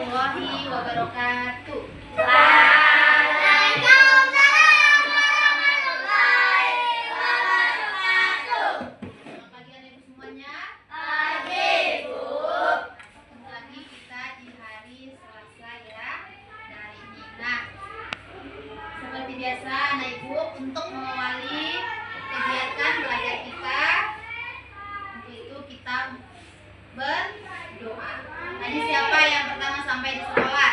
warahmatullahi wabarakatuh. Waalaikumsalam warahmatullahi wabarakatuh. Selamat pagi anak-anak semuanya. Pagi, Bu. Ketemu lagi kita di hari Selasa ya. Hari ini. Nah, seperti biasa anak ibu untuk mengawali kegiatan belajar kita, untuk itu kita berdoa. Tadi siapa yang pertama sampai di sekolah?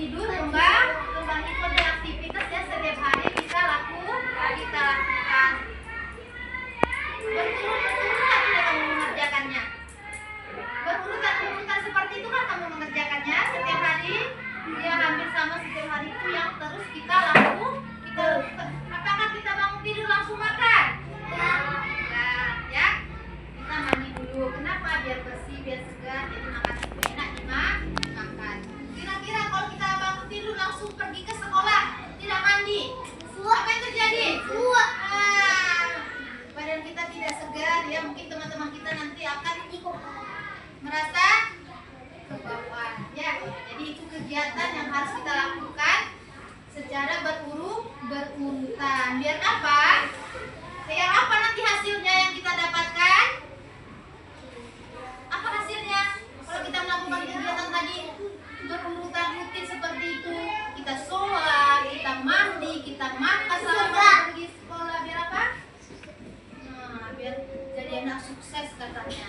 tidur, kembang itu adalah aktivitas yang setiap hari kita lakukan. Berurutan tidak kamu mengerjakannya. Berurutan seperti itu kan kamu mengerjakannya setiap hari. Ya hampir sama setiap hari itu yang terus kita lakukan. Apakah kita bangun tidur langsung makan? Nah, ya. Kita mandi dulu. Kenapa? Biar bersih, biar segar. Jadi makan itu enak dimakan. Kira-kira kalau kita bangun tidur langsung pergi ke sekolah, tidak mandi, apa yang terjadi? Badan kita tidak segar, ya mungkin teman-teman kita nanti akan merasa kebawaan, ya. Jadi itu kegiatan yang harus kita lakukan secara berurutan. Biar apa? Biar apa nanti hasilnya yang kita dapatkan? Apa hasilnya? Kalau kita melakukan kegiatan tadi berurutan rutin seperti itu, kita sholat, kita mandi, kita makan selama pergi sekolah, biar apa? Nah, biar jadi anak sukses katanya.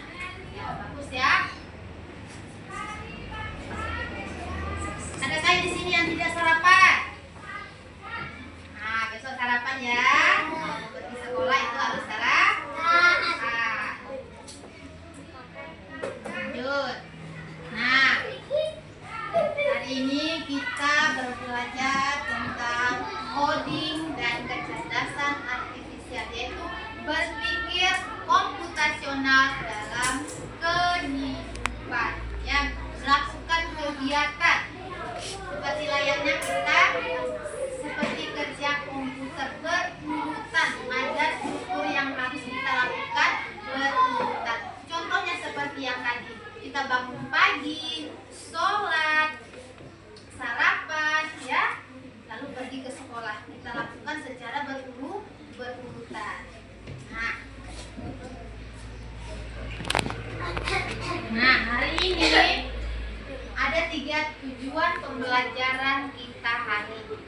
Ya, bagus ya. Ada saya di sini yang tidak sarapan. Nah, besok sarapan ya. Mau pergi sekolah itu harus sarapan. Lanjut. Nah, hari ini kita belajar tentang coding dan kecerdasan artifisial, yaitu berpikir komputasional dalam kehidupan, yang melakukan kegiatan seperti layaknya kita seperti kerja komputer berurutan. Ada struktur yang harus kita lakukan berurutan. Contohnya seperti yang tadi, kita bangun pagi, sholat, sarapan, ya, lalu pergi ke sekolah. Kita lakukan secara berurutan. Nah, hari ini ada 3 tujuan pembelajaran kita hari ini.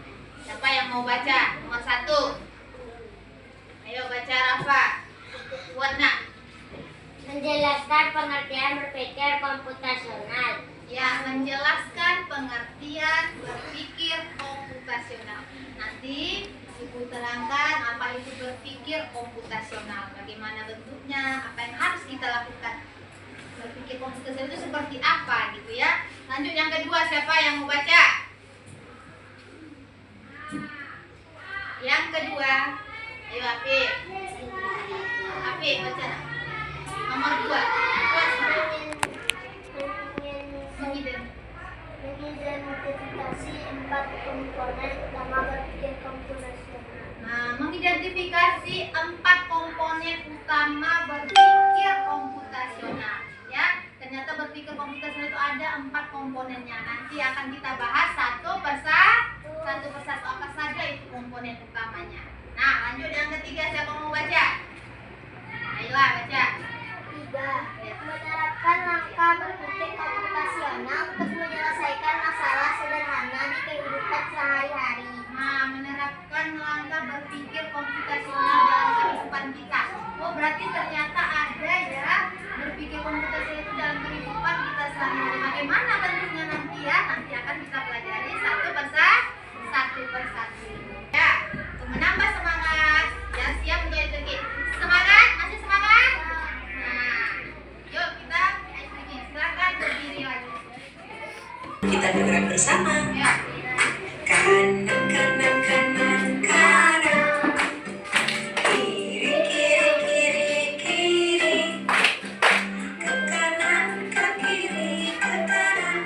Siapa yang mau baca? Nomor 1. Ayo baca Rafa. Warna. Menjelaskan pengertian berpikir komputasional. Ya, menjelaskan pengertian berpikir komputasional. Nanti Ibu terangkan apa itu berpikir komputasional, bagaimana bentuknya, apa yang harus kita lakukan. Berpikir komputasional itu seperti apa gitu ya. Lanjut yang kedua, siapa yang mau baca? Yang kedua, ayo Afi. Afi baca. Nomor 2. Mengidentifikasi 4 komponen utama berpikir komputasional. Nah, mengidentifikasi 4 komponen utama berpikir komputasional. Ya, ternyata berpikir komputasional itu ada 4 komponennya. Nanti akan kita bahas satu persatu. Apa saja itu komponen utamanya. Nah, lanjut yang ketiga, siapa mau baca? Ayolah baca. 3. Menerapkan langkah berpikir komputasional untuk menyelesaikan masalah sederhana di kehidupan sehari-hari. Nah, menerapkan langkah berpikir komputasional dalam kehidupan kita. Oh, berarti ternyata ada ya berpikir komputasional itu dalam kehidupan kita sehari-hari. Bagaimana bentuknya nanti ya? Nanti akan kita pelajari satu persatu. Ya, untuk menambah semangat. Ya, siap untuk itu. Semangat? Masih semangat? Nah, yuk kita silakan berdiri lagi. Kita bergerak bersama. Ya. Kanan, kanan, kanan, kanan. Kiri, kiri, kiri, kiri. Ke kanan, ke kiri, ke kanan,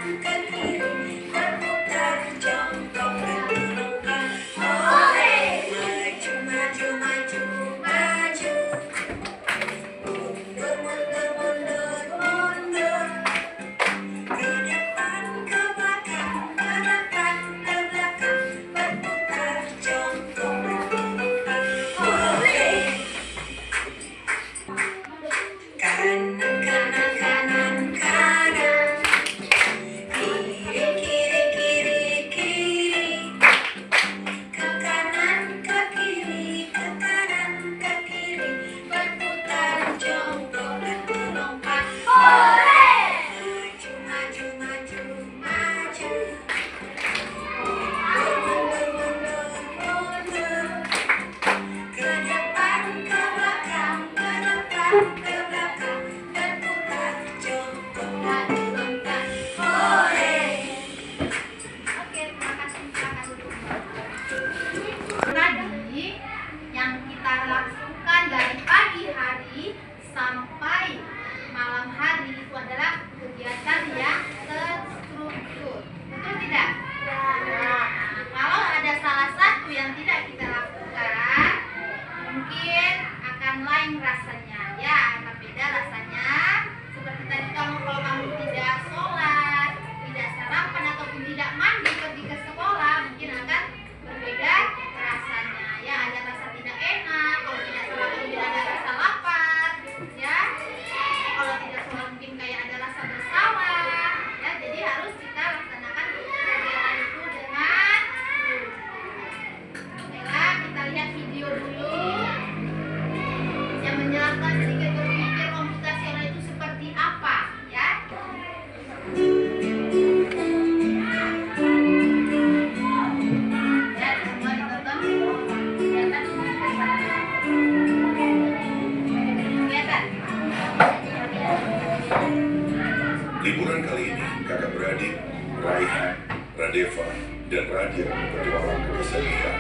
terakhir petualang ke desa ikan,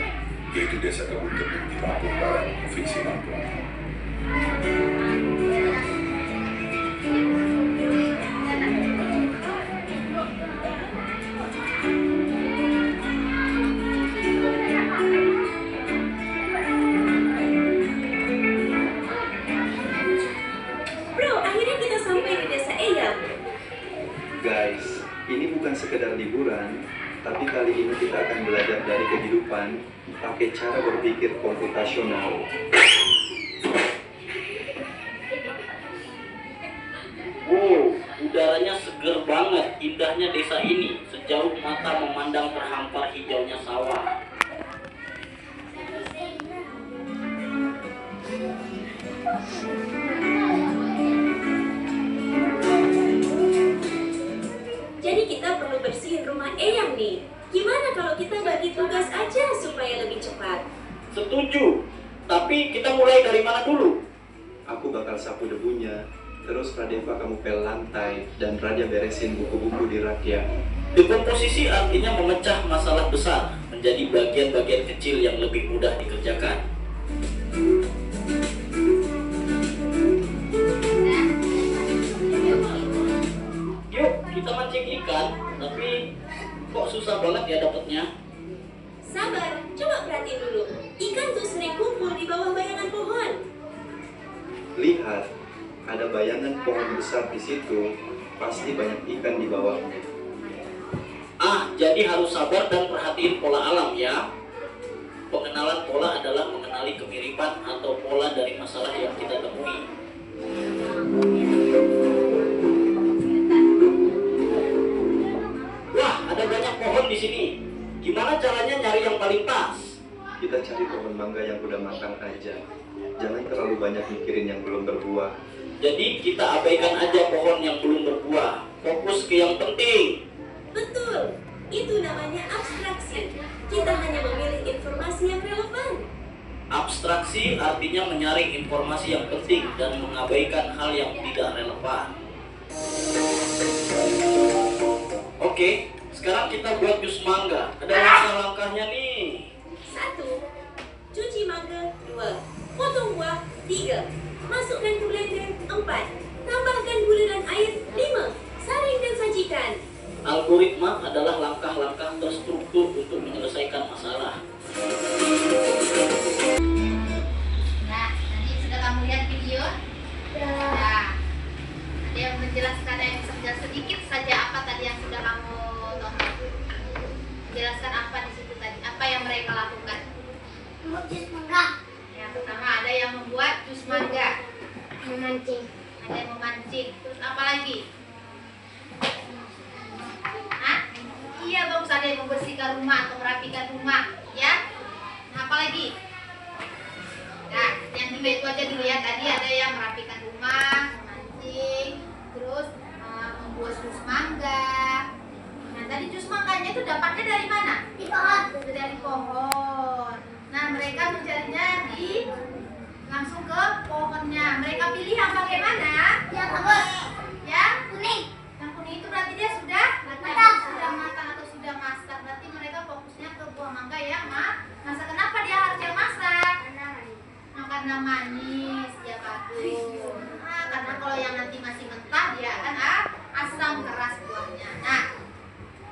yaitu Desa Kebun Tebu di Lampung Barat, Provinsi Lampung. Bro, akhirnya kita sampai di Desa Eyang. Guys, ini bukan sekedar liburan, tapi kali ini kita akan belajar dari kehidupan pakai cara berpikir komputasional. Wow, udaranya seger banget, indahnya desa ini. Sejauh mata memandang terhampar hijaunya sawah. Jadi kita perlu bersihin rumah Eyang nih. Gimana kalau kita bagi tugas aja supaya lebih cepat? Setuju, tapi kita mulai dari mana dulu? Aku bakal sapu debunya, terus Radeva kamu pel lantai, dan Raja beresin buku-buku di rak ya. Dekomposisi artinya memecah masalah besar menjadi bagian-bagian kecil yang lebih mudah dikerjakan. Yuk, kita mancing ikan, tapi kok susah banget ya dapetnya? Sabar, coba perhatiin dulu. Ikan tuh sering kumpul di bawah bayangan pohon. Lihat, ada bayangan pohon besar di situ, pasti banyak ikan di bawahnya. Ah, jadi harus sabar dan perhatiin pola alam ya. Pengenalan pola adalah mengenali kemiripan atau pola dari masalah yang kita temui. Wah, ada banyak pohon di sini. Gimana caranya nyari yang paling pas? Kita cari pohon mangga yang udah matang aja. Jangan terlalu banyak mikirin yang belum berbuah. Jadi kita abaikan aja pohon yang belum berbuah. Fokus ke yang penting. Betul, itu namanya abstraksi. Kita hanya memilih informasi yang relevan. Abstraksi artinya menyaring informasi yang penting dan mengabaikan hal yang tidak relevan. Oke, sekarang kita buat jus mangga. Ada langkah-langkahnya nih. 1. Cuci mangga. 2. Potong buah. 3. Masukkan ke blender. 4. Tambahkan gula dan air. 5. Saring dan sajikan. Algoritma adalah langkah-langkah terstruktur untuk menyelesaikan masalah. Nah, tadi sudah kamu lihat video? Nah, ada yang menjelaskan, yang bisa menjelaskan sedikit saja apa tadi yang sudah kamu tonton. Jelaskan apa di situ tadi, apa yang mereka lakukan. Jus mangga. Yang pertama ada yang membuat jus mangga, Memancing. ada yang memancing, terus apa lagi? Hah? Iya bagus, ada yang membersihkan rumah atau merapikan rumah, ya. Nah, apa lagi? Nah, yang 5 itu aja dulu ya. Tadi ada yang merapikan rumah, memancing, terus membuat jus mangga. Nah, tadi jus mangganya itu dapatnya dari mana? Di pohon. Dari pohon. Nah, mereka mencarinya di langsung ke pohonnya. Mereka pilih yang bagaimana? Yang bagus. Yang Kuning. yang kuning itu berarti dia sudah Matang. sudah matang atau sudah masak. Berarti mereka fokusnya ke buah mangga yang masak. Kenapa dia harus yang masak? Nah, karena manis, dia bagus. Nah, karena kalau yang nanti masih mentah dia akan asam keras buahnya. Nah,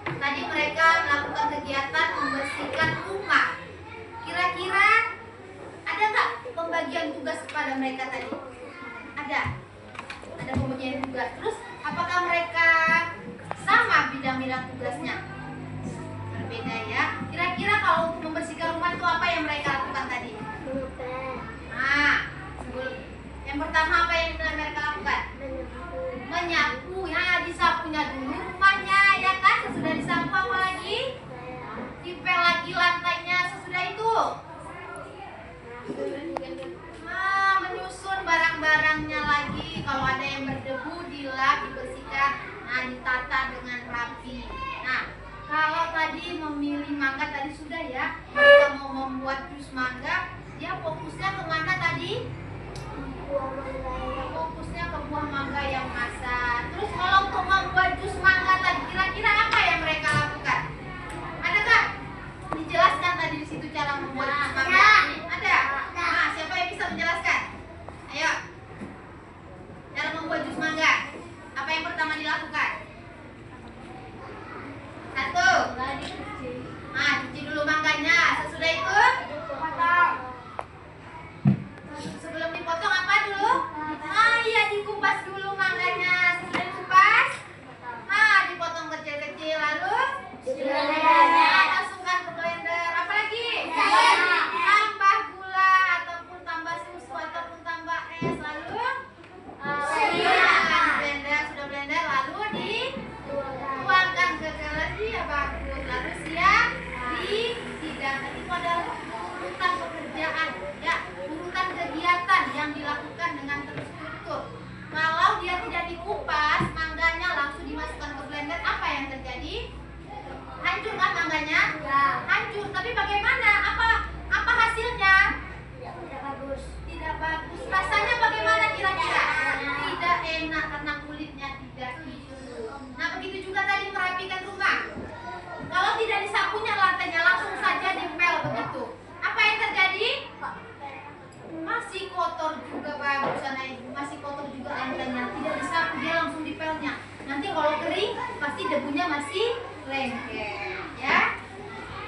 tadi mereka melakukan kegiatan membersihkan rumah. Kira-kira ada nggak pembagian tugas kepada mereka tadi? Ada pembagian tugas. Terus apakah mereka sama bidang-bidang tugasnya? Berbeda ya. Kira-kira kalau untuk membersihkan rumah itu apa yang mereka lakukan tadi? Nah, sebelum yang pertama apa yang mereka lakukan? Menyapu. Ya, disapunya dulu rumahnya, ya kan? Sesudah disapu apa lagi? Dipel lagi lantainya. Sesudah itu menyusun barang-barangnya lagi. Kalau ada yang berdebu dilap, dibersihkan. Nah, ditata dengan rapi. Nah, kalau tadi memilih mangga tadi sudah ya. Mereka mau membuat jus mangga, dia fokusnya kemana tadi? Fokusnya ke buah mangga yang masak. Terus kalau untuk membuat jus mangga tadi, kira-kira apa yang mereka lakukan? Ada nggak?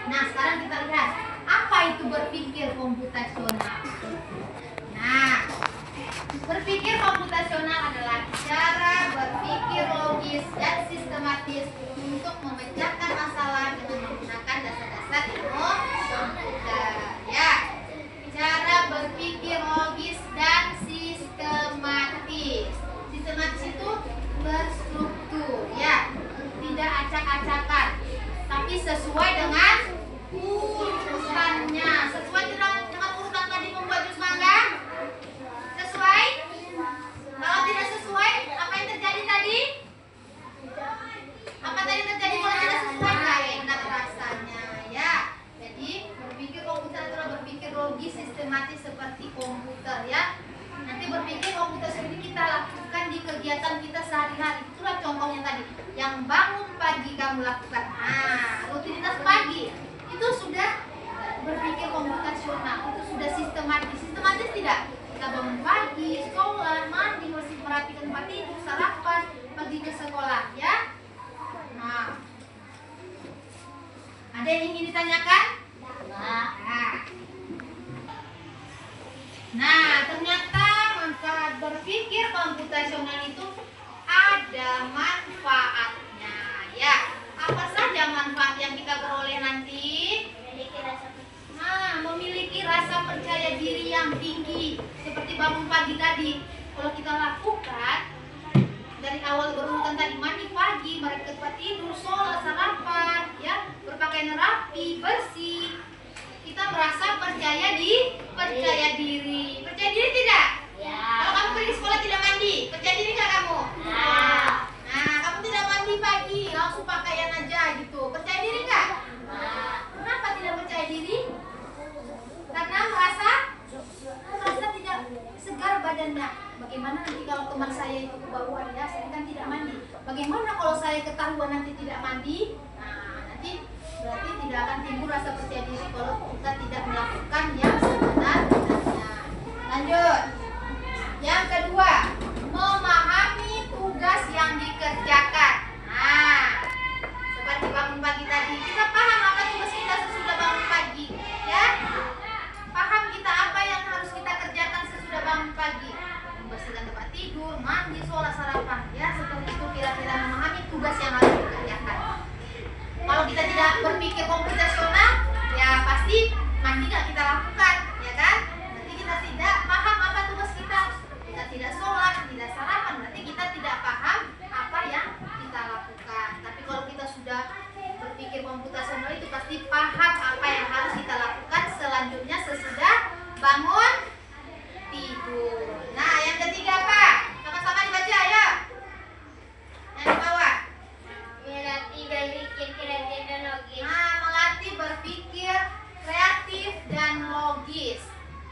Nah, sekarang kita lihat apa itu berpikir komputasional. Nah, berpikir komputasional adalah cara berpikir logis dan sistematis untuk memecahkan masalah dengan menggunakan dasar-dasar ilmu komputer. Ya, cara berpikir logis dan sistematis. Sistematis itu berstruktur, ya, tidak acak-acakan, tapi sesuai dengan urutannya. Sesuai dengan urutan tadi membuat jus mangga? Sesuai? Kalau tidak sesuai, apa yang terjadi tadi? Apa tadi terjadi kalau tidak sesuai? Nggak enak rasanya, ya. Jadi berpikir komputer adalah berpikir logis, sistematis seperti komputer, ya. Nanti berpikir komputer sendiri kita lakukan di kegiatan kita sehari-hari. Itulah contohnya tadi. Yang bangun pagi kamu lakukan. Nah, rutinitas pagi itu sudah berpikir komputasional. Itu sudah sistematis. Sistematis tidak? Kita bangun pagi, sekolah, mandi, masih merapikan tempat tidur, sarapan, pergi ke sekolah, ya. Nah, ada yang ingin ditanyakan? Nah, ternyata manfaat berpikir komputasional itu ada manfaatnya, ya. Apa saja manfaat yang kita peroleh nanti? Nah, memiliki rasa percaya diri yang tinggi, seperti bangun pagi tadi. Kalau kita lakukan dari awal berurutan tadi, mandi pagi, mereka tempat tidur, sholat, sarapan, ya, berpakaian rapi, bersih, kita merasa percaya diri. Percaya diri tidak? Ya. Kalau kamu pergi sekolah tidak mandi, percaya diri nggak kamu? Nah. Nah, kamu tidak mandi pagi, langsung pakaian aja gitu, percaya diri nggak? Kenapa tidak percaya diri? Karena merasa tidak segar badannya. Bagaimana nanti kalau teman saya itu kebauan, ya, saya kan tidak mandi. Bagaimana kalau saya ketahuan nanti tidak mandi? Nah, nanti berarti tidak akan timbul rasa percaya diri kalau kita tidak melakukan yang sebenarnya. Lanjut. Yang kedua, memahami tugas yang dikerjakan. Nah, seperti bangun pagi tadi, kita paham apa tugas kita sesudah bangun pagi, ya? Paham kita apa yang harus kita kerjakan sesudah bangun pagi? Membersihkan tempat tidur, mandi, sholat, sarapan, ya, seperti itu kira-kira memahami tugas yang harus dikerjakan. Kalau kita tidak berpikir komputasional, ya pasti mandi nggak kita lakukan, ya kan? Nanti kita tidak paham apa tugas kita tidak sholat, tidak sarapan, berarti kita tidak paham apa yang kita lakukan. Tapi kalau kita sudah berpikir komputasional itu pasti paham apa yang harus kita lakukan selanjutnya sesudah bangun tidur. Nah, yang ketiga apa? Sama-sama dibaca, ayo. Yang di bawah. Melatih berpikir kreatif dan logis. Nah, melatih berpikir kreatif dan logis.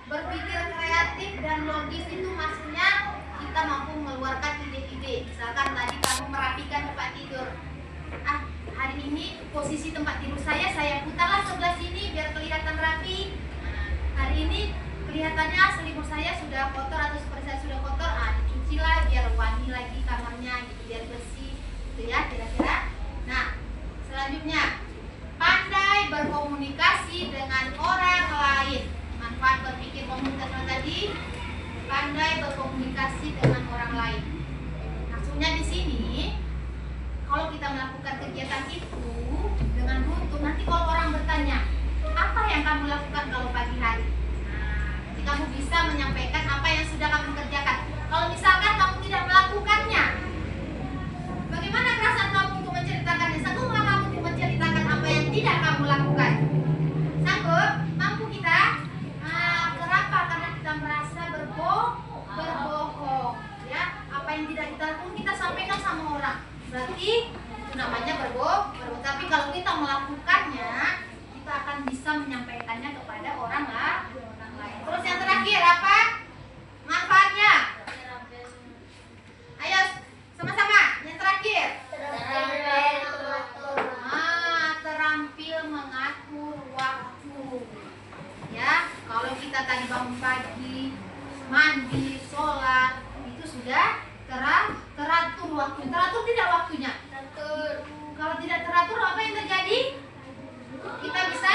Berpikir kreatif dan logis itu maksudnya kita mampu mengeluarkan ide-ide. Misalkan tadi kamu merapikan tempat tidur. Hari ini posisi tempat tidur saya putarlah sebelah sini biar kelihatan rapi. Hari ini kelihatannya selimut saya sudah kotor atau seperti saya sudah kotor. Dicucilah biar wangi lagi kamarnya, gitu, biar bersih. Gitu ya, kira-kira. Nah, selanjutnya pandai berkomunikasi dengan orang lain. Manfaat berpikir komputasional tadi, pandai berkomunikasi dengan orang lain. Maksudnya di sini, kalau kita melakukan kegiatan itu dengan rutin, nanti kalau orang bertanya, apa yang kamu lakukan kalau pagi hari? Nah, nanti kamu bisa menyampaikan apa yang sudah kamu kerjakan. Kalau misalkan kamu tidak melakukannya, bagaimana perasaan kamu untuk menceritakannya? Sanggup nggak kamu untuk menceritakan apa yang tidak kamu lakukan? Sanggup? Mampu kita? Kenapa? Karena kita merasa berbohong, ya. Apa yang tidak kita lakukan kita sampaikan sama orang. Berarti itu namanya berbohong. Tapi kalau kita melakukannya, kita akan bisa menyampaikannya kepada orang lain. Terus yang terakhir apa? Manfaatnya? Ayo sama-sama. Yang terakhir. Terampil mengatur waktu. Ya, kalau kita tadi bangun pagi, mandi, sholat, itu sudah teratur waktu. Teratur tidak waktunya? Teratur. Kalau tidak teratur apa yang terjadi? Kita bisa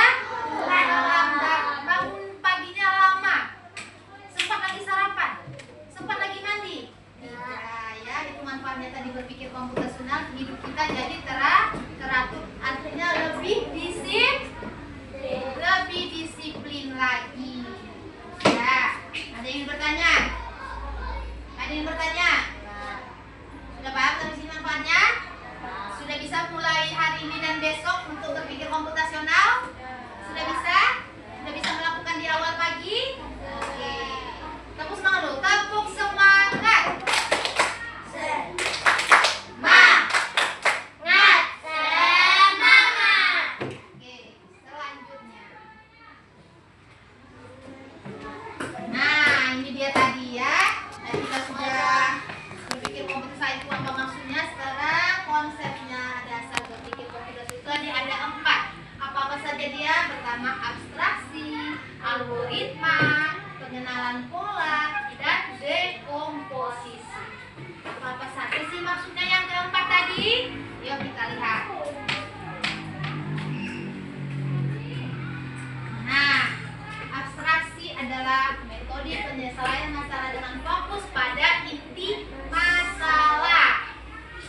saya pertama abstraksi, algoritma, pengenalan pola, dan dekomposisi. Apa saja sih maksudnya yang keempat tadi? Yuk kita lihat. Nah, abstraksi adalah metode penyelesaian masalah dengan fokus pada inti masalah.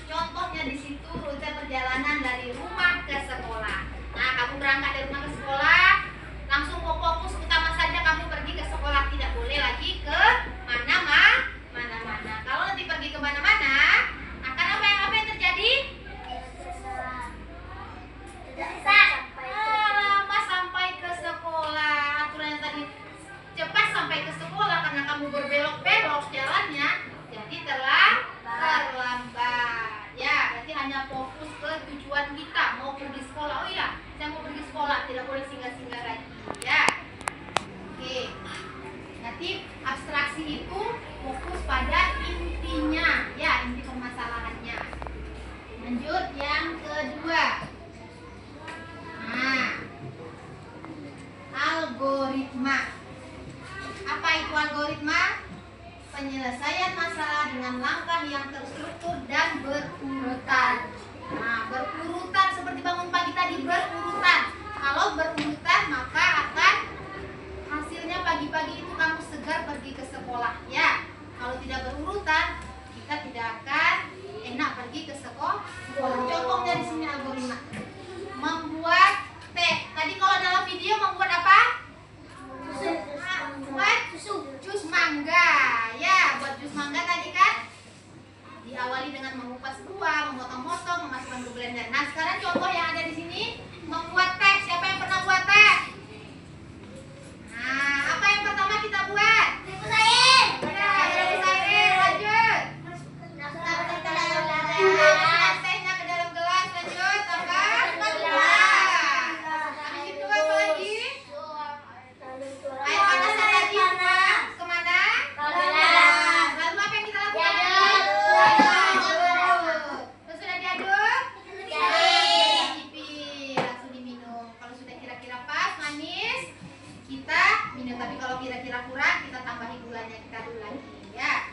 Contohnya di situ rute perjalanan dari rumah ke sekolah. Nah, kamu berangkat dari rumah ke sekolah, langsung fokus utama saja kamu pergi ke sekolah, tidak boleh lagi ke mana-mana. Kalau nanti pergi ke mana-mana, akan apa yang terjadi? Lama sampai ke sekolah. Aturan yang tadi cepat sampai ke sekolah karena kamu berbelok-belok jalannya, jadi terlambat. Ya, berarti hanya fokus ke tujuan kita, mau pergi sekolah. Oh iya, saya mau pergi sekolah, tidak boleh singgah-singgah lagi. Ya, oke. Nanti abstraksi itu fokus pada intinya, ya, inti permasalahannya. Lanjut yang kedua. Nah, algoritma. Apa itu algoritma? Penyelesaian masalah dengan langkah yang terstruktur dan berurutan. Nah, berurutan seperti bangun pagi tadi, berurutan. Kalau berurutan maka akan hasilnya pagi-pagi itu kamu segar pergi ke sekolah, ya. Kalau tidak berurutan, kita tidak akan enak pergi ke sekolah. Contohnya di sini algoritma. Membuat teh. Tadi kalau dalam video membuat apa? Buat jus mangga. Ya, buat jus mangga tadi kan diawali dengan mengupas buah, memotong-motong, memasukkan ke blender. Nah, sekarang contoh yang ada di sini membuat teh. Siapa yang pernah buat teh? Nah, apa yang pertama kita buat? Rebus air. Lanjut. Masukkan tehnya ke dalam gelas. Lanjut, tambah gula. Habis itu apa lagi? Air panasnya tadi buang kemana? Lalu apa yang kita lakukan? Terus sudah diaduk? Cicipin, langsung diminum. Kalau sudah kira-kira pas, manis, kita minum. Tapi kalau kira-kira kurang, kita tambahi gulanya, kita aduk lagi, ya.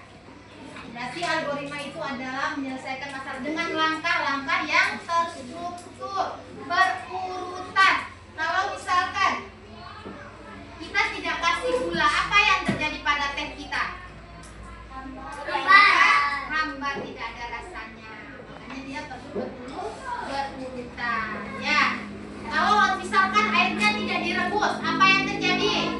Berarti algoritma itu adalah menyelesaikan masalah dengan langkah-langkah yang terstruktur, berurutan. Kalau misalkan kita tidak kasih gula, apa yang terjadi pada teh kita? Hambar, tidak ada rasanya. Makanya dia perlu berurutan, ya. Kalau misalkan airnya tidak direbus, apa yang terjadi?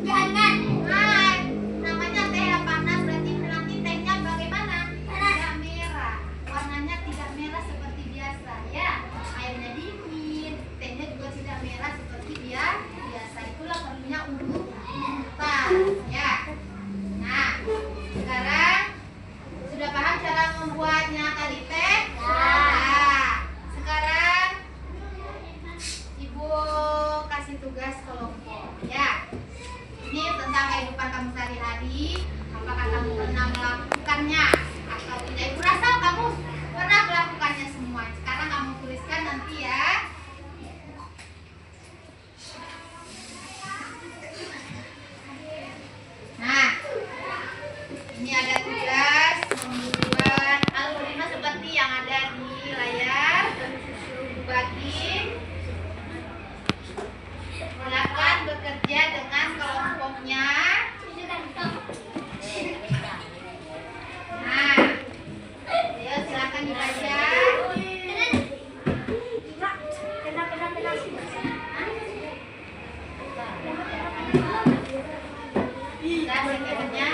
Jangan. Nah, namanya teh yang panas, berarti nanti tehnya bagaimana? Tidak merah. Warnanya tidak merah seperti biasa, ya. Airnya dingin, tehnya juga tidak merah seperti biasa. Itulah perlunya urutan, ya. Nah, sekarang sudah paham cara membuatnya tadi teh? Nah, sekarang Ibu kasih tugas kelompok, ya. Ini tentang kehidupan kamu sehari-hari. Apakah kamu pernah melakukannya atau tidak? Ibu rasa kamu pernah melakukannya semua. Sekarang kamu tuliskan nanti, ya. Nah, ini ada tugas membuat algoritma seperti yang ada di layar. Bagi silakan bekerja dengan kelompoknya. Nah, ayo silakan dibaca. Nah, sekitarnya.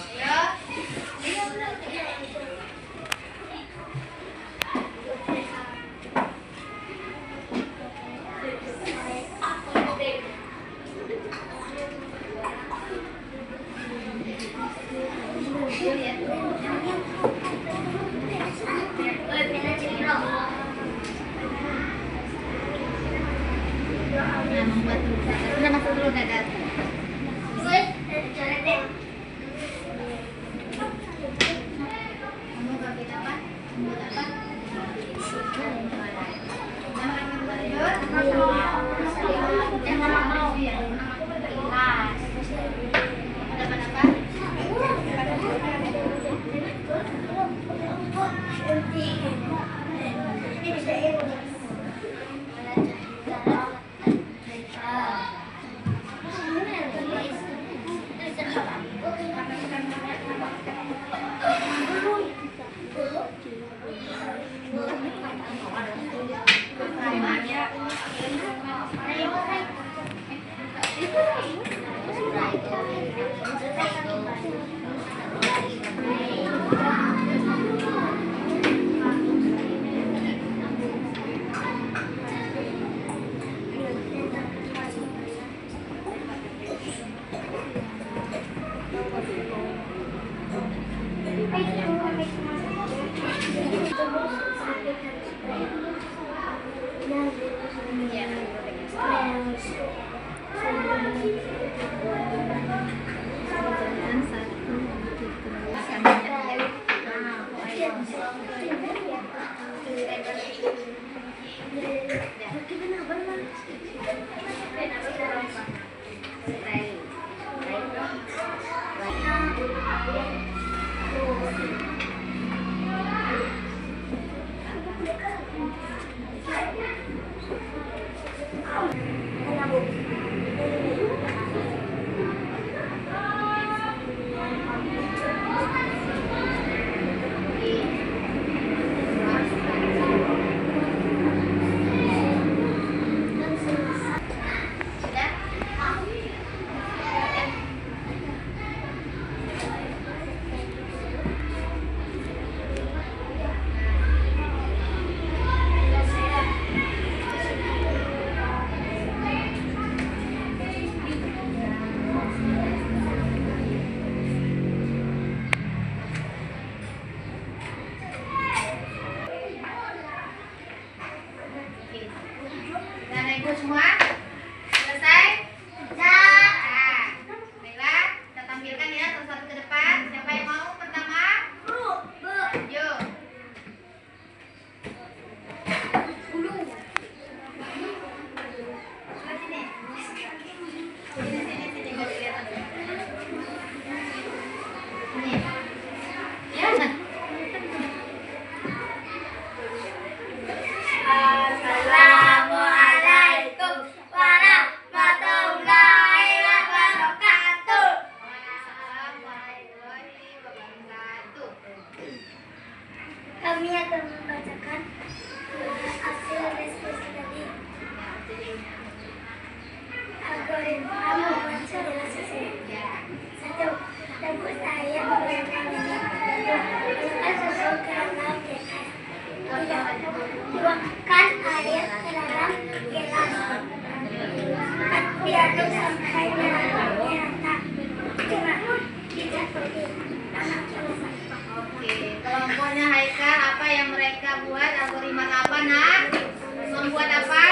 Ayo. Dan ibu semua selesai? Nah, baiklah, kita tampilkan ya satu-satu ke depan. Siapa yang mau pertama? Yuk. Sini, nggak kelihatan. Ini. Ya, nah. Assalamualaikum warahmatullahi wabarakatuh. Warahmatullahi wabarakatuh. Kami akan membacakan hasil diskusi tadi. Algoritma membaca adalah sesuatu. 1. Tembus saya menggunakan ini. 2. Masukkan susu ke dalam gelas. 2. Kan air ke dalam gelas. 4. Diaduk sampai merata. 5. Dicampuri. Oke, kelompoknya Haikal apa yang mereka buat? Algoritma apa, Nak? Membuat apa?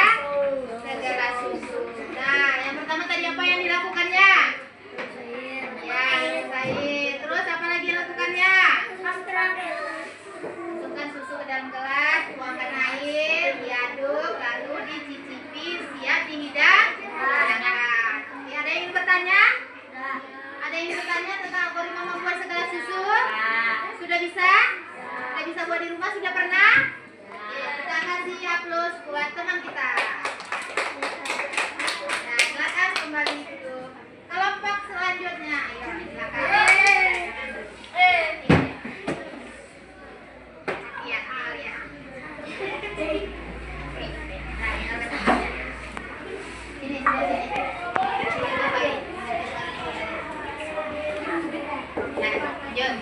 Segala susu. Nah, yang pertama tadi apa yang dilakukannya? Ya, Said. Terus apa lagi yang dilakukannya? Masukkan susu ke dalam gelas, tuangkan air, diaduk, lalu dicicipi, siap dihidangkan. Oke, ada yang ingin bertanya? Ada yang ingin bertanya tentang algoritma membuat segala susu? Sudah bisa? Sudah bisa buat di rumah? Sudah pernah? Ya, kita kasih aplaus buat teman kita. Nah, silakan kembali ke kelompok selanjutnya. Ayo, silakan. Iya, iya. Nah, ini, Nah, yuk.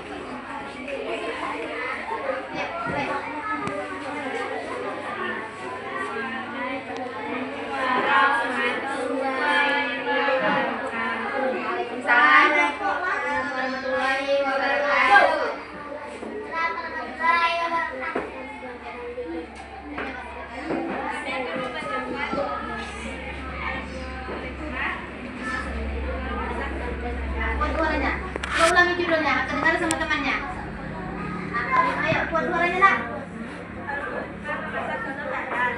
Ulangi judulnya, akan dengar sama temannya. Ayo, buat suaranya, Nak.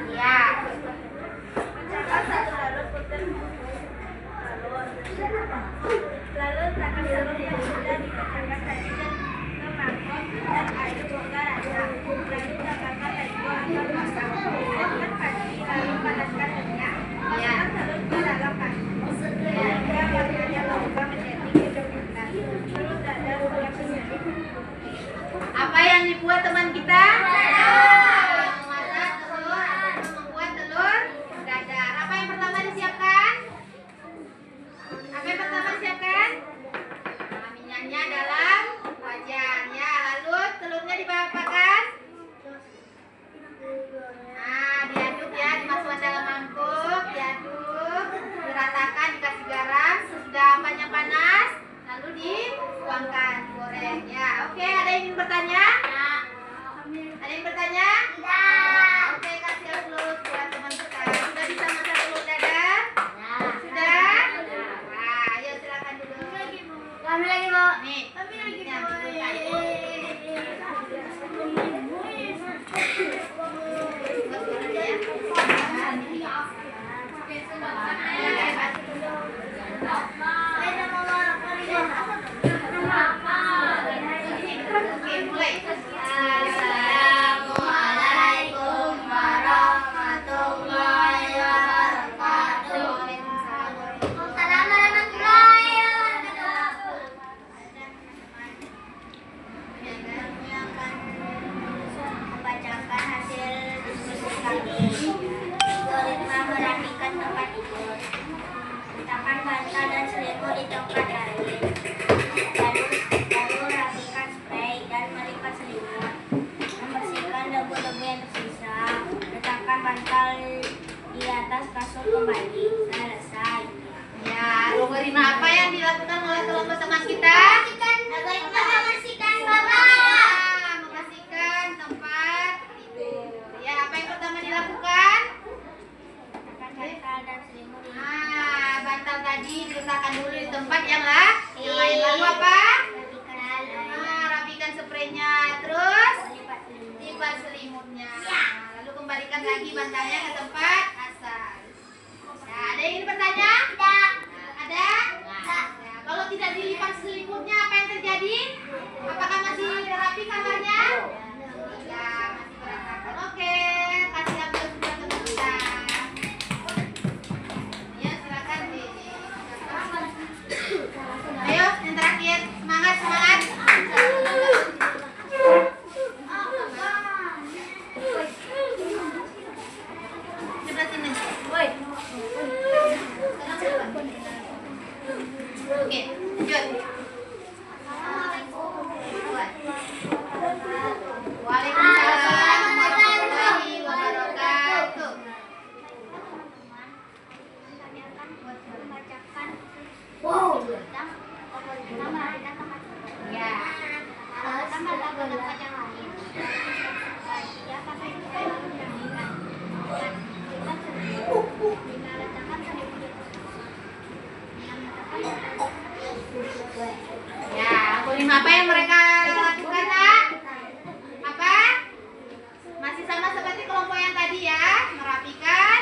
Iya. Lalu takkan telur yang sudah dipecahkan tadi ke mangkok dan air bongkar rata. Lalu tambahkan terigu atau mangkok. Siapkan padi, lalu panaskan minyak. Masukkan telur ke dalam mangkok. Hingga warnanya berubah menjadi kecoklatan. Lalu dadar siap menjadi. Apa yang dibuat teman kita? Memasak telur atau membuat telur dadar. Apa yang pertama disiapkan? Apa yang pertama disiapkan? Nah, minyaknya dalam wajan ya. Lalu telurnya dibapakan. Nah, diaduk ya, dimasukkan dalam mangkuk, diaduk, diratakan, dikasih garam. Sesudah apanya panas, lalu dituangkan, goreng ya. Oke, ada yang bertanya? Ada yang bertanya? Oke, kasih aplaus buat teman kita. Sudah bisa masak telur dadar? Sudah? Nah, ayo silakan dulu. Kami lagi mau. Nih, ini Assalamualaikum warahmatullahi wabarakatuh. Assalamualaikum warahmatullahi wabarakatuh. Kami akan membacakan hasil diskusi kami. Algoritma merapikan tempat tidur. Letakkan bantal dan selimut di tempat lain. Lalu rapikan spray dan melipat selimut. Membersihkan debu-debu yang tersisa. Letakkan bantal di atas kasur kembali. Selesai. ya, algoritma apa yang dilakukan oleh kelompok teman kita? Algoritma membersihkan Membersihkan tempat tidur. Ya, apa yang pertama dilakukan? Letakkan bantal dan selimut di Bantal tadi diletakkan dulu di tempat yang lain. Lalu apa? Rapikan spraynya. Terus lipat selimutnya. Lalu kembalikan lagi bantalnya ke tempat asal. Nah, ada yang ingin bertanya? Ada? Ya, kalau tidak dilipat selimutnya apa yang terjadi? Apakah masih rapi kamarnya? Ya, masih berantakan. Oke, kasih aplaus buat teman kita. Ya, silakan di. Ayo, yang terakhir. Semangat, semangat. Sebelah sini. Woi. Oke, lanjut. Waalaikumsalam warahmatullahi wabarakatuh. Kami akan membacakan tentang membacakan tempat tidur. Ya. Pertama tempat yang lain. Ya, kami lalu merapikan. Lipat selimut. Letakkan selimut di atas kasur. Ya, algoritma apa yang mereka lakukan, Nak? Apa? Masih sama seperti kelompok yang tadi ya, merapikan.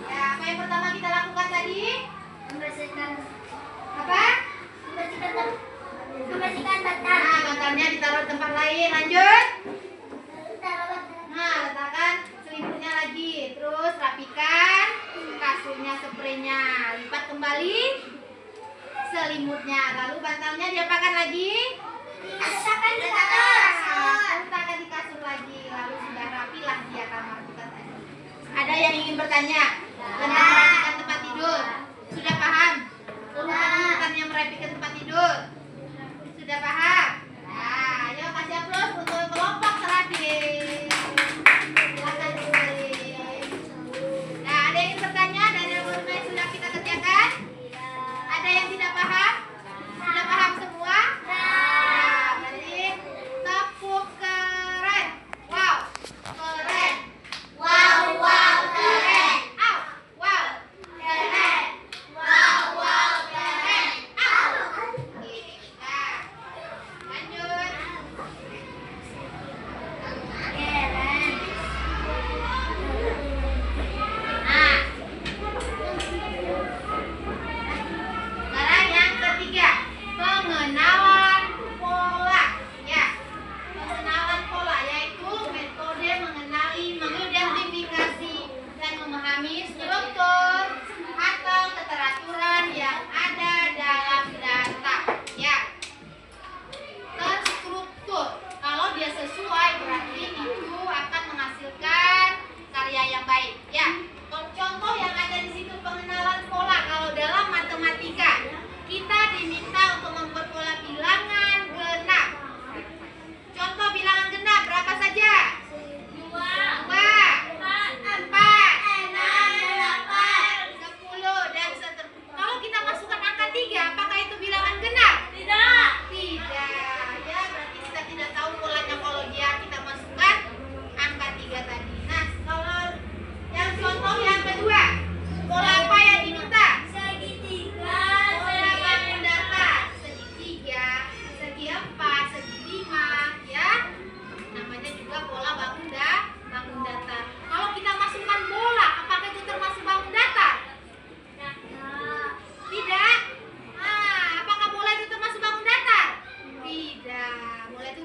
Ya, apa yang pertama kita lakukan tadi? Membersihkan Apa? membersihkan bantal. Nah, bantalnya ditaruh di tempat lain. Lanjut. Nah, letakkan selimutnya lagi. Terus rapikan kasurnya, spraynya. Lipat kembali selimutnya. Lalu bantalnya diapakan lagi? Letakkan di kasur. Letakkan di kasur lagi. Lalu sudah rapilah dia kamar kita tadi. Ada yang ingin bertanya tentang merapikan tempat tidur? Sudah paham? Urutan yang merapikan tempat tidur? Sudah paham? Nah, ayo kasih aplaus untuk kelompok terakhir. Silakan kembali. Nah, ada yang ingin bertanya dari algoritma yang sudah kita kerjakan? Ada yang tidak paham? Sudah paham semua? Nah, berarti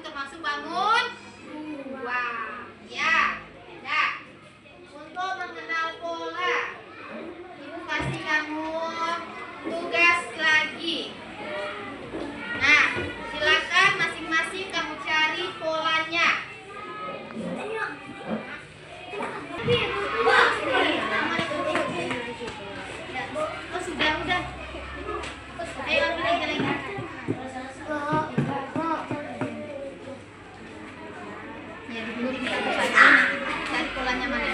termasuk bangun 2. Ya. Nah, untuk mengenal pola, Ibu kasih kamu tugas lagi. Nah, silakan masing-masing kamu cari polanya. Oh, sudah. Ayo lagi. Ya, digunting satu-satu. Cari polanya mana?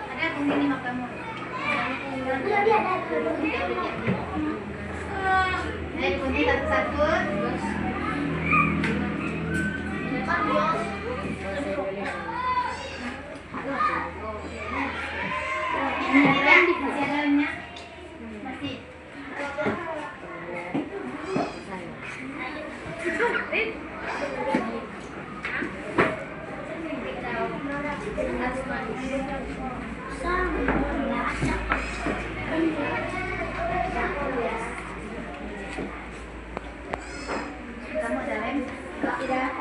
Ada gunting lima kamu. Ayo gunting satu-satu. Masih ada lemnya? Masih. Kamu ada lem? Tidak.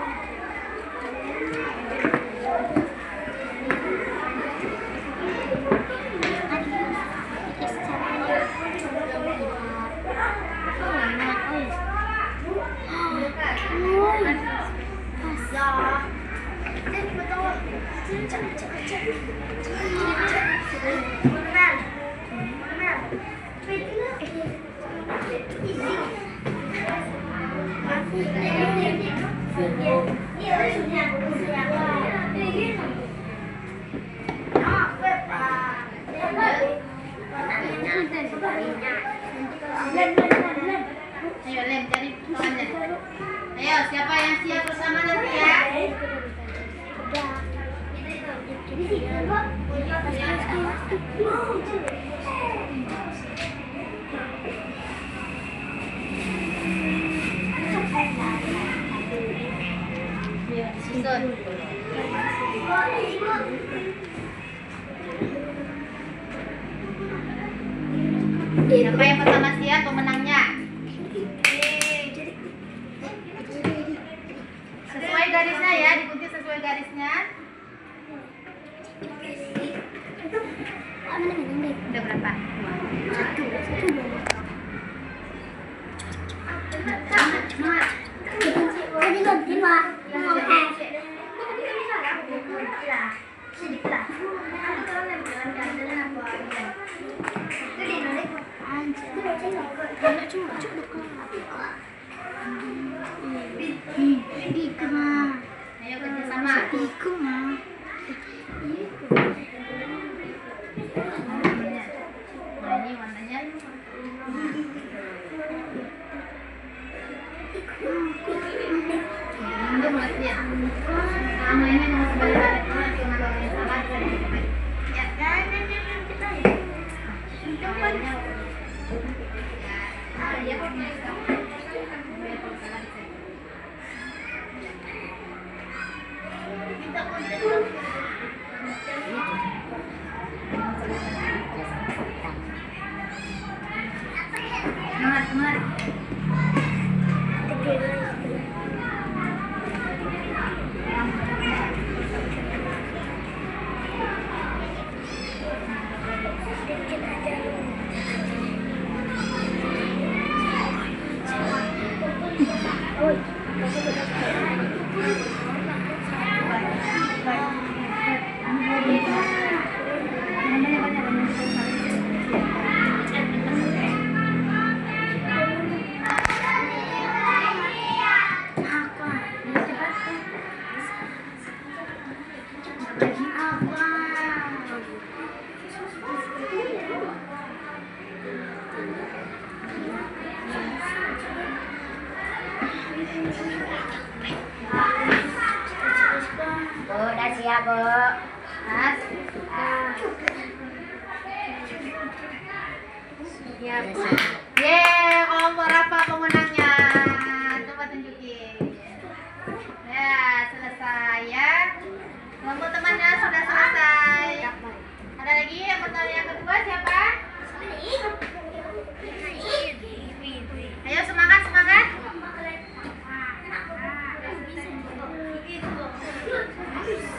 Ayo lem, cari kawannya. Ayo, siapa yang siap bersama nanti ya? Susun. Siapa yang pertama siap pemenangnya? Sesuai garisnya ya, digunting sesuai garisnya. Udah berapa? 'Ayo kerjasama. Nah, ini warnanya. Untuk mulutnya. Sama ini mau sebenarnya cuma kalau yang salah bisa dicoba. Ya, semangat. Bu, udah siap, Bu. Mas. Siap. Yeay, kelompok apa pemenangnya? Coba tunjukin.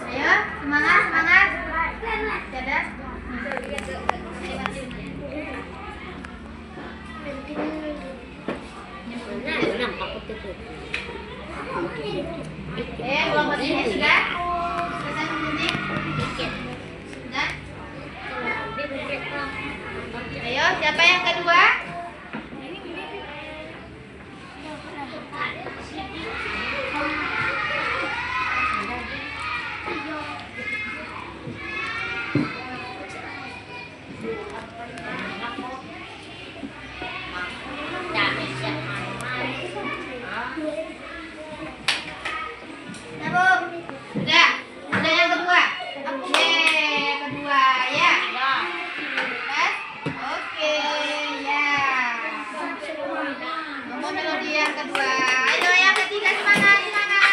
Ayo, semangat, semangat. Dadah. Kelompok ini sudah selesai mengunci? Sudah? Ayo, siapa yang kedua? Sudah yang kedua. Oke, kedua ya. Mas? Oke, ya. Ngomong melodi yang kedua. Ayo yang ketiga, semangat, semangat.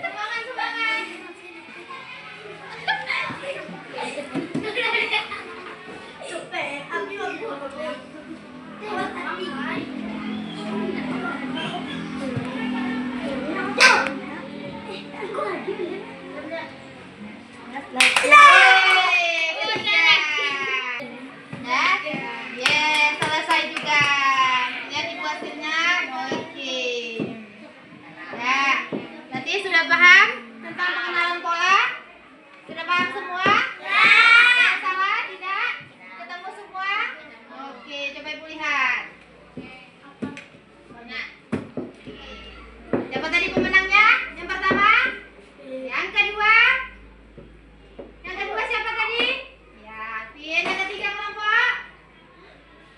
Semangat, semangat. Selesai juga. Lihat ibu hasilnya. Oke. Nah, nanti sudah paham tentang pengenalan pola? Sudah paham semua? Ada yang salah? Tidak? Ketemu semua? Oke, coba ibu lihat. Nah, siapa tadi pemenangnya? Yang pertama? Yang kedua? Yang kedua siapa tadi? Yakin. Yang ketiga kelompok?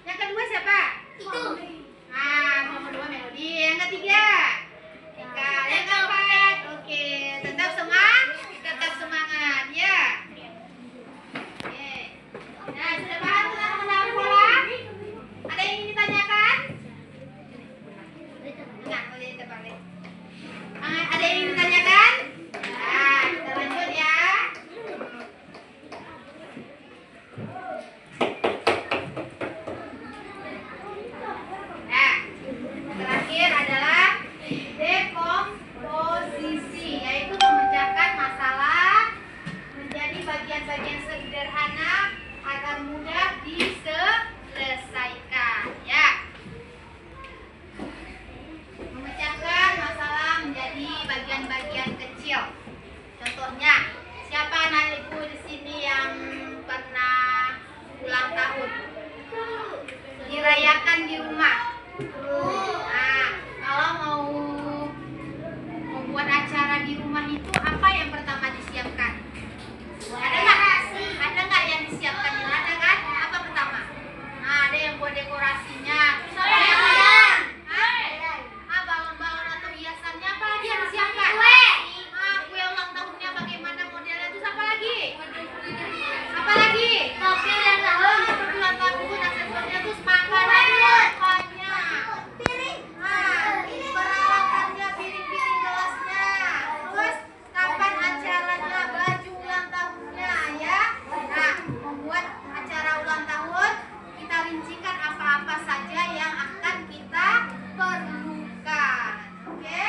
Yang kedua siapa? Itu. Nomor 2 Melodi. Yang ketiga? Eka. Yang keempat? Oke. Tetap semangat ya. Oke. Nah, sudah paham tentang pengenalan pola? Ada yang ingin ditanyakan? Enggak, boleh terbalik. Ada yang ingin ditanyakan? Nah, kita lanjut ya. Nah, terakhir adalah dekomposisi, yaitu memecahkan masalah menjadi bagian-bagian sederhana agar mudah diselesaikan. Ya. Memecahkan masalah menjadi bagian-bagian kecil. Contohnya, siapa anak ibu di sini yang pernah ulang tahun? Dirayakan di rumah. Nah, kalau mau membuat acara di rumah itu apa yang pertama disiapkan? Ada nggak yang disiapkan? Ada kan? Apa pertama? Nah, ada yang buat dekorasinya. Balon-balon atau hiasannya apa lagi yang disiapkan? Kue ulang tahunnya bagaimana modelnya? Terus apa lagi? Apa lagi? Topi dan ulang tahun, aksesorisnya terus makanannya, peralatannya, piring-piring gelasnya. Terus kapan acaranya, baju ulang tahunnya ya. Nah, membuat acara ulang tahun kita rincikan apa-apa saja yang akan kita perlukan. Oke?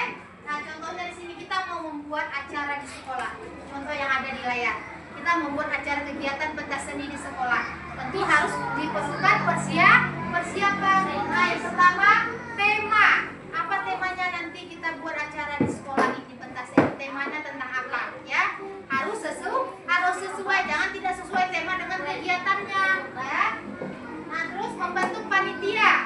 Nah, contohnya di sini kita mau membuat acara di sekolah. Contoh yang ada di layar. Kita membuat acara kegiatan pentas seni di sekolah. Tentu harus diperlukan persiapan. Nah, yang pertama, tema. Apa temanya nanti kita buat acara di sekolah ini pentas seni? Temanya tentang apa? Ya, harus sesuai. Jangan tidak sesuai tema dengan kegiatannya. Ya. Nah, terus membentuk panitia.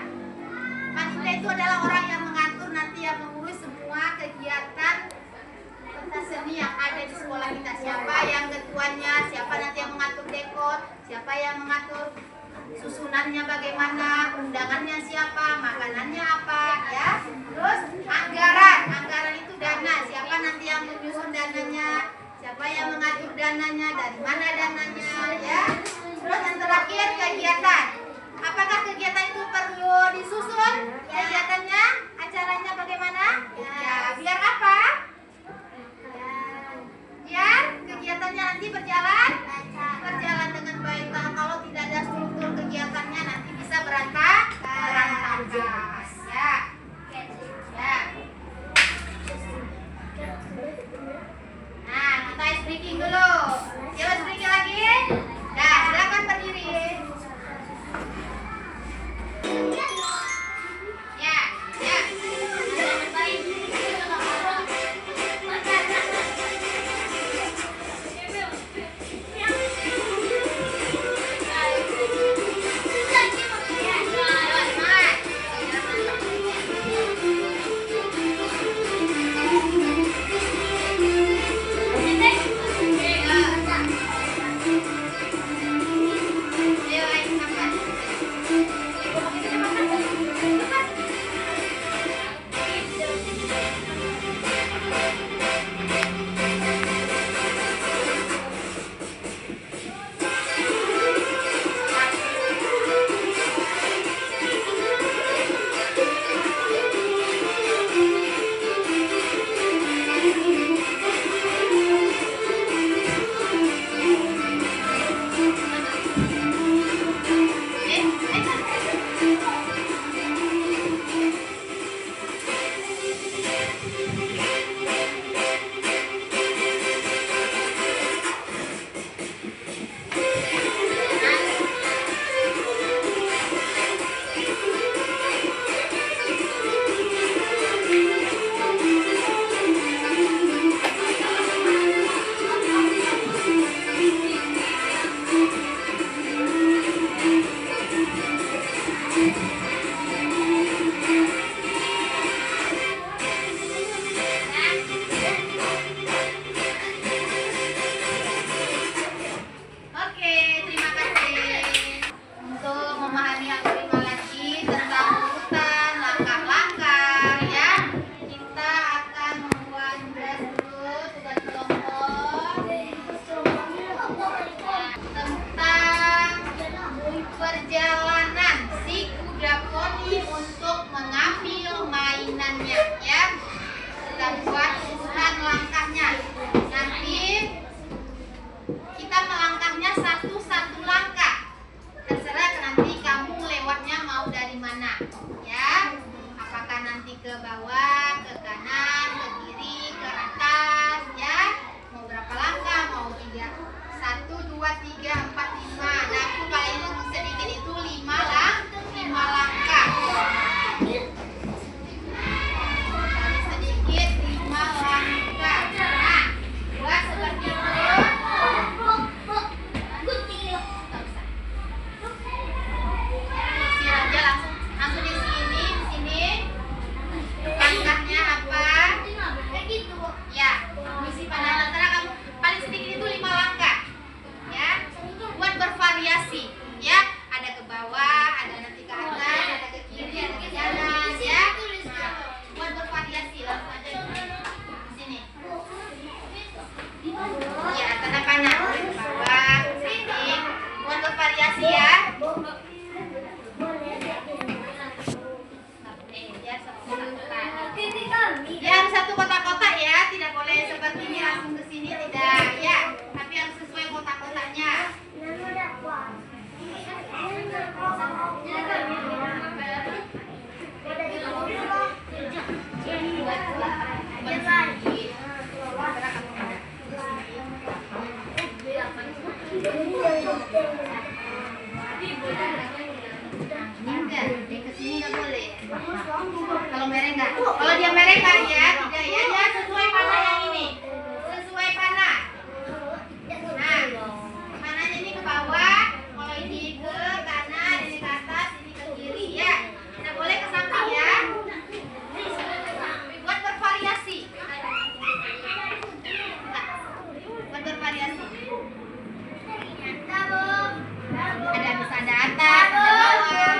Panitia itu adalah orang yang mengatur nanti, yang mengurus semua kegiatan pentas seni yang ada di sekolah kita. Siapa yang ketuanya, siapa nanti yang mengatur dekor, siapa yang mengatur susunannya bagaimana, undangannya siapa, makanannya apa, ya. Terus anggaran itu dana, siapa nanti yang menyusun dananya, siapa yang mengatur dananya, dari mana dananya, ya. Terus yang terakhir kegiatan. Apakah kegiatan itu perlu disusun? Kegiatannya, acaranya bagaimana? Ya, biar apa? Biar kegiatannya nanti berjalan dengan baik. Kalau tidak ada struktur kegiatannya nanti bisa berantakan. Ya. bawah, ke kanan, ke kiri, ke atas, ya. Mau berapa langkah? Mau 3, 1, 2, 3, 4, 5. Nah, aku paling sedikit itu 5 langkah. Paling sedikit 5 langkah. Nah, buat seperti itu. Sini aja langsung di sini. Langkahnya apa? Ya, misi panah antara kamu paling sedikit itu 5 langkah. Ya, buat bervariasi. Ya, ada ke bawah, ada nanti ke atas, ada ke kiri, ada ke kanan. Ya, nah, buat bervariasi langsung aja di sini. Ya, tanda panah ke bawah, ke sini. Buat bervariasi ya. Ya, harus satu kotak-kotak ya, tidak boleh seperti ini langsung ke sini, tidak ya, tapi harus sesuai kotak-kotaknya. Ini enggak, ke sini enggak boleh. Kalau mereng enggak? Kalau dia mereng enggak ya, tidak ya, dia sesuai panah yang ini. Sesuai panah. Nah, panahnya ini ke bawah, kalau ini ke kanan, ini ke atas, ini ke kiri ya. Tidak boleh ke samping ya. Buat bervariasi. Buat bervariasi. Ada atas, ada bawah.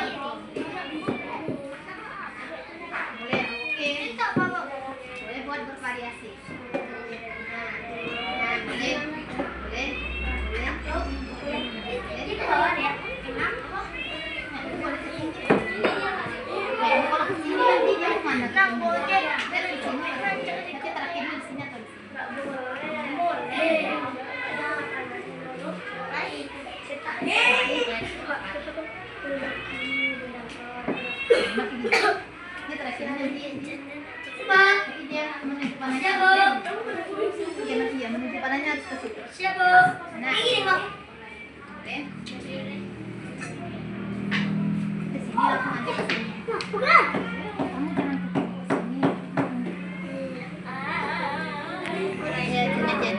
Boleh, oke. Boleh buat bervariasi. Nah, boleh. Kalau ke sini nanti dia kemana? Dari sini. Nanti terakhir di sini atau di sini? Ini terakhir nanti. Cepat, dia menuju panahnya. Iya, masih ya, menuju panahnya harus ke situ. Nah, boleh. Ke sini langsung aja ke sini. Kamu jangan ke sini. Ya, sini aja.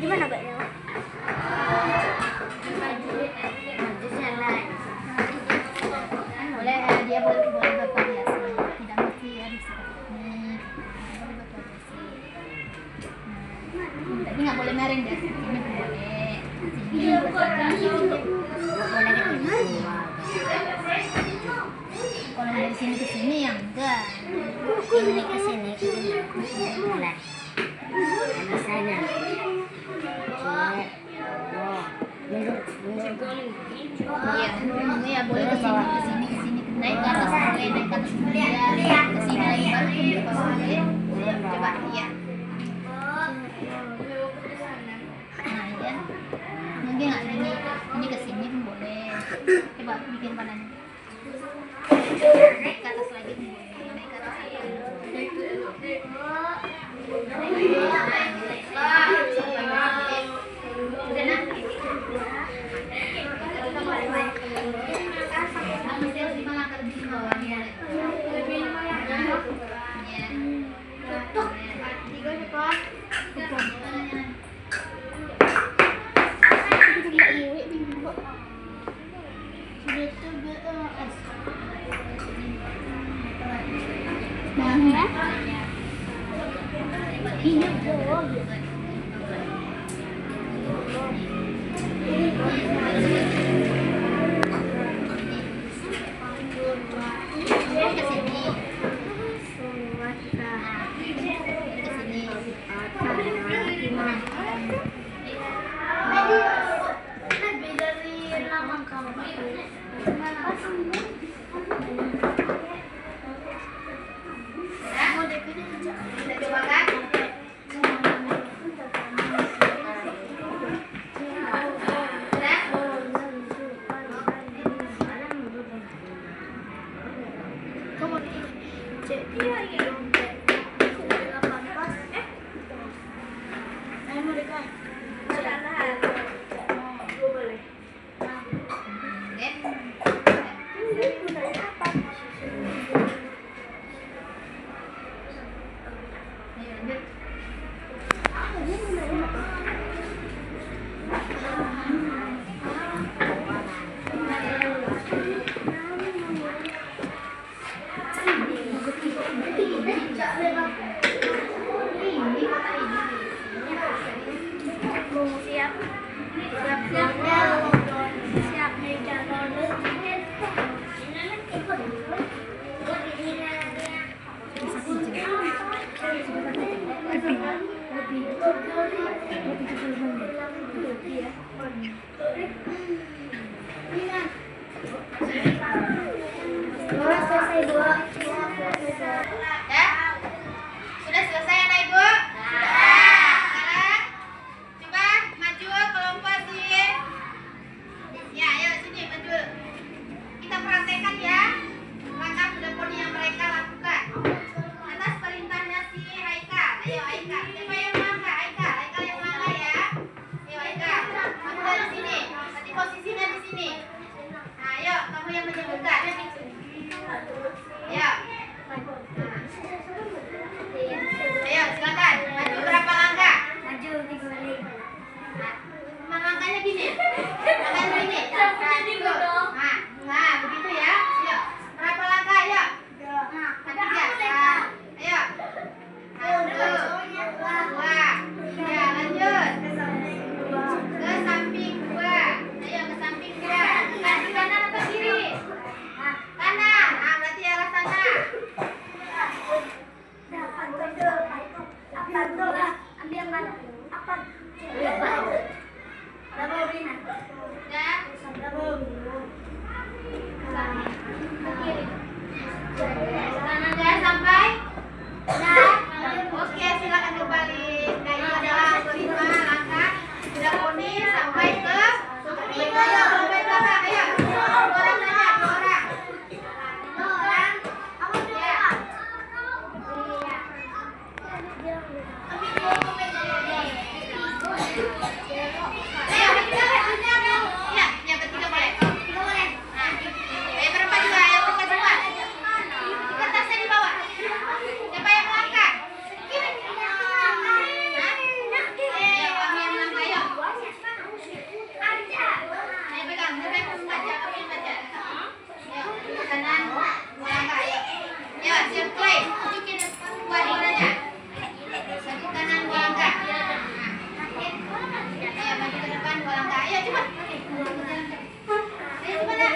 Gimana, Mbak? Boleh, dia boleh bervariasi, tidak mesti harus seperti ini. Boleh bervariasi. Tapi nggak boleh mereng deh. Ini boleh. Sini kalau dari sini ke sini yang enggak. Ini ke sini, mulai. Di sana. Iya, boleh ke sini, naik ke atas boleh, naik ke atas boleh, ke sini lagi baru ke bawah boleh. Coba ya. Nah, ya. Mungkin nggak ini ke sini pun boleh. Coba bikin panahnya. Naik ke atas lagi pun boleh, naik ke atas lagi. Udah nah. Jadi lagi dompetnya sudah 18. Saya mau dekat. Salah. Gue boleh. Ini gunanya apa? Ayo lanjut. Ini gunanya apa? Siap. Siap meja Ya? Sudah selesai anak ibu? Sekarang coba maju kelompok sini. Ya, ayo sini maju. Kita praktekkan ya langkah mendapurnya yang mereka lakukan atas perintahnya si Haikal. Ayo Haikal, siapa yang melangkah? Haikal, Haikal yang melangkah ya. Ayo Haikal, kamu dari sini. Nanti posisinya di sini. Nah, ayo kamu yang menyebutkan. Ayo. Ayo silakan maju berapa langkah? Maju 3 kali. Nah, langkahnya gini. Langkahnya gini. Nah, begitu ya. Ayo. Berapa langkah? Ayo. Ada biasa. Ayo. 1, 2, 3. Lanjut. Ke samping 2. Ayo ke samping 2. Kaki kanan atau kiri? Kanan. Nah, berarti arah sana. Apa tuh? Ambil mana? Apa? Double Rina. Ya. Kanan ya sampai. Oke, silakan berbalik. Nah, ini adalah algoritma langkah sudah poni sampai ke samping. Ayo, sampai ke belakang. Ayo. 2 orang saja, 2 orang. 2 orang. Ya. Ayo, bertiga boleh. Iya, ya bertiga boleh. Nah, ayo berempat juga, ayo berempat semua. Kertasnya di bawah. Siapa yang melangkah? Hah? Ayo, kamu yang melangkah, ayo. Ayo pegang, baca, kamu yang baca. Ayo, ke kanan, melangkah, ayo. Ayo, siap play. Tunjukin buat warnanya. Satu kanan, 2 langkah. Ayo, maju ke depan, 2 langkah. Ayo, cepat. Ayo, cepat dah.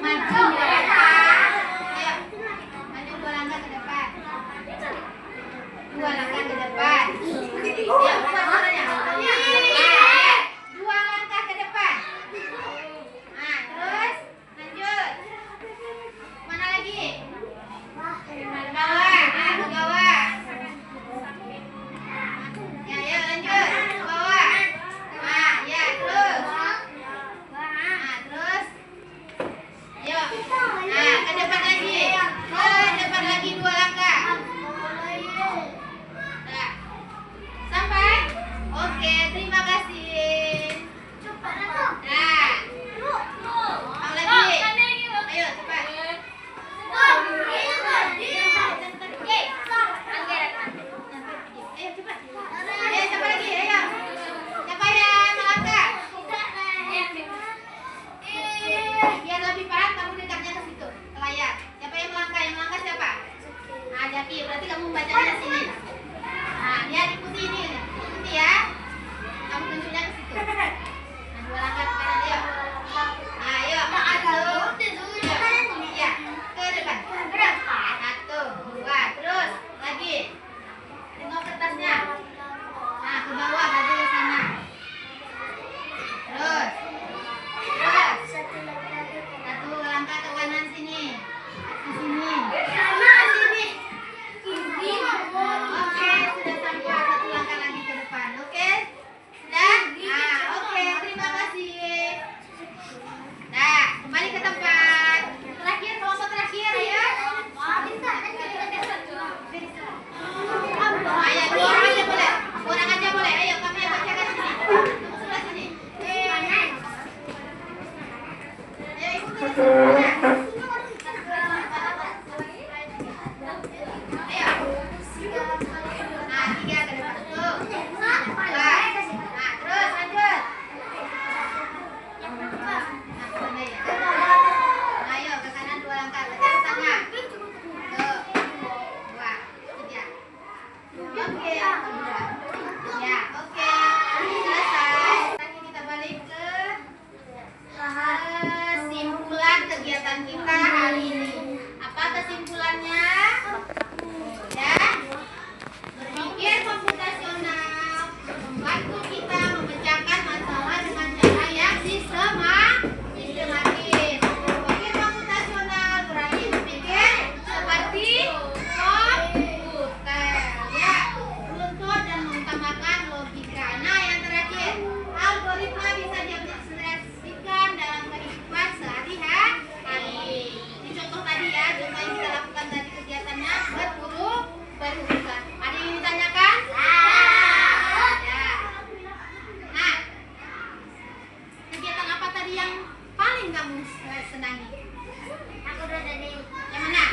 Maju 2 langkah. Ayo, maju 2 langkah ke depan. 2 langkah ke depan. Ayo, buat suaranya. 2 langkah ke depan. Nah, terus lanjut. Mana lagi? Ke bawah. Nah, ke bawah. Ya, ayo lanjut. Ke bawah. Nah, ya, terus. Nah, terus. Yuk. Nah, ke depan lagi. Ke depan lagi 2 langkah. Nah. Sampai? Oke, terima kasih. Nah. Mau lagi? Ayo, cepat. Ayo, cepat. Ayo, siapa lagi? Ayo. Siapa yang melangkah? Biar lebih paham, kamu dekatnya ke situ, ke layar. Siapa yang melangkah? Yang melangkah siapa? Nah, Jaki, berarti kamu membacanya di sini. Nah, dia ikuti ini. Ikuti ya. Kamu tunjuknya ke situ. Nah, 2 langkah ke kanan, ayo. Nah, ayo. 1, 2. Ya, ke depan. 1, 2. Terus, lagi. Tengok kertasnya. Nah, ke bawah, maju ke sana. Terus. Terus. 1 langkah ke kanan sini. Ke sini. Sini. Oke, sudah sampai 1 langkah lagi ke depan. Oke. Nah, 3 ke depan tuh. Nah, terus lanjut. Nah, sana ya. Nah, ayo ke kanan 2 langkah. Ke tengah. 2, 3. Oke, ya, oke. Selesai. Lagi kita balik ke kesimpulan kegiatan kita hari ini. Apa kesimpulannya? Ya, berpikir komputasional membantu kita memecahkan masalah dengan cara yang sistematis. Berpikir komputasional berarti berpikir seperti komputer, ya, runtut dan mengutamakan logika. Nah, yang terakhir, algoritma bisa diaplikasikan dalam kehidupan sehari-hari. Ini contoh tadi ya, contoh yang kita lakukan tadi kegiatannya berurusan. Ada yang ditanyakan? Ya. Nah, kegiatan apa tadi yang paling kamu senangi? Aku udah tadi. Yang mana?